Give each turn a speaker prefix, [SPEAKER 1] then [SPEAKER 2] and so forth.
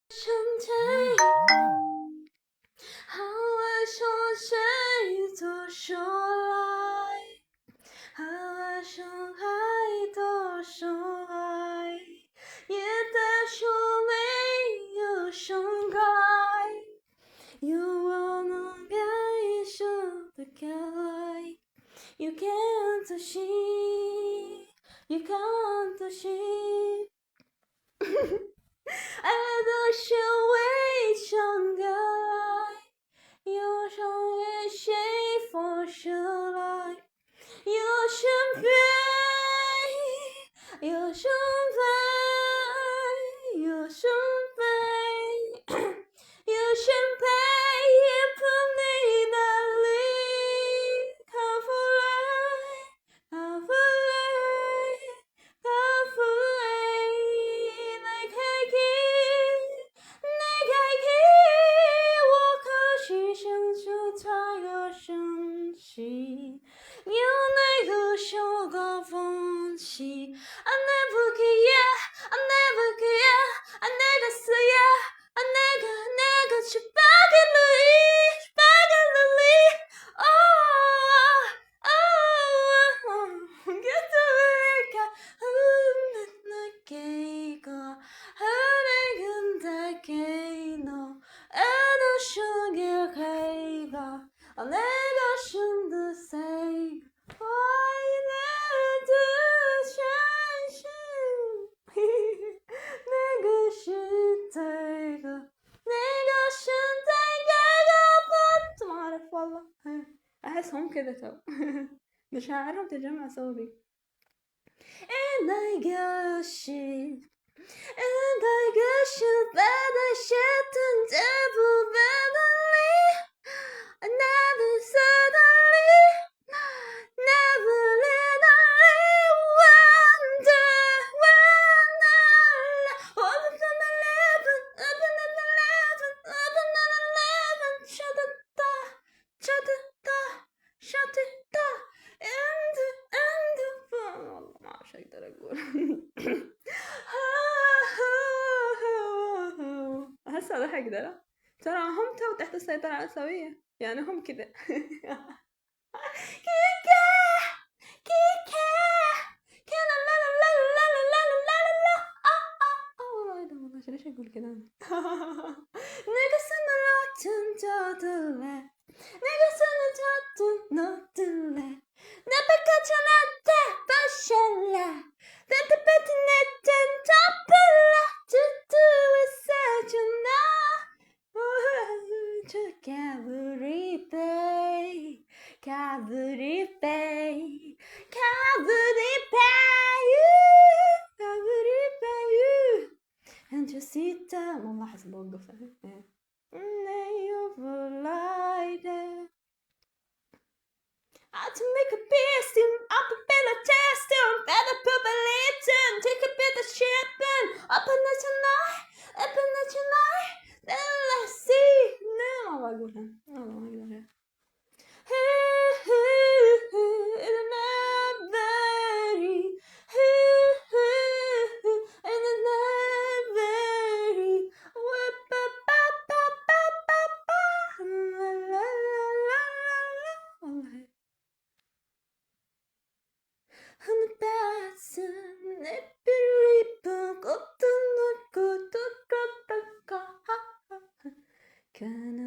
[SPEAKER 1] 身体，好爱说谁做说来，好爱伤害多伤害，也得说没有伤害，有我能感受的开来。You can't see, you can't see 爱的是微笑的来，忧伤也随风射来，有伤悲，有伤悲，有伤悲，有伤悲，也不你的力，靠不来，靠不来，靠不来，你开启，你开启，我可以享受太阳升起。有那个手高风起 I never care, I never care, I never say I never 去巴给努力，巴给努力，哦哦哦，给自己看，那给个，那个在给呢，那是给黑个。那个生的谁，快乐的全是，那个是这个，那个是这个怎么عارف والله أحسهم كده سوا مشاعرهم تتجمع سوا بيه And I guess it And I guess it better shit than devil better I never suddenly, never literally wonder when I open on 11, shut it down, shut it down, shut it down, and والله ما اعرف اقدر اقول هسه راح اقدر ترى هم تو تحت السيطرة العسوية يعني هم كذا كيكا كيكا كذا لا لا لا لا لا لا لا لا لا والله ليش اقول كذا 내가 쓰는 어떤 저들래 내가 쓰는 저들 너들래 내 백화점 나한테 버실래 내 뜻밖의 내 덤불라 두두에 세주나 가브리 베이 가브리 베이 가브리 베이 가브리 베이 انت ستة والله حسب اوقف to make a beast up a bit of test better put a litten take a bit of shipping up a tonight up a tonight then let's see no ما بقولها والله ما اقدرها كان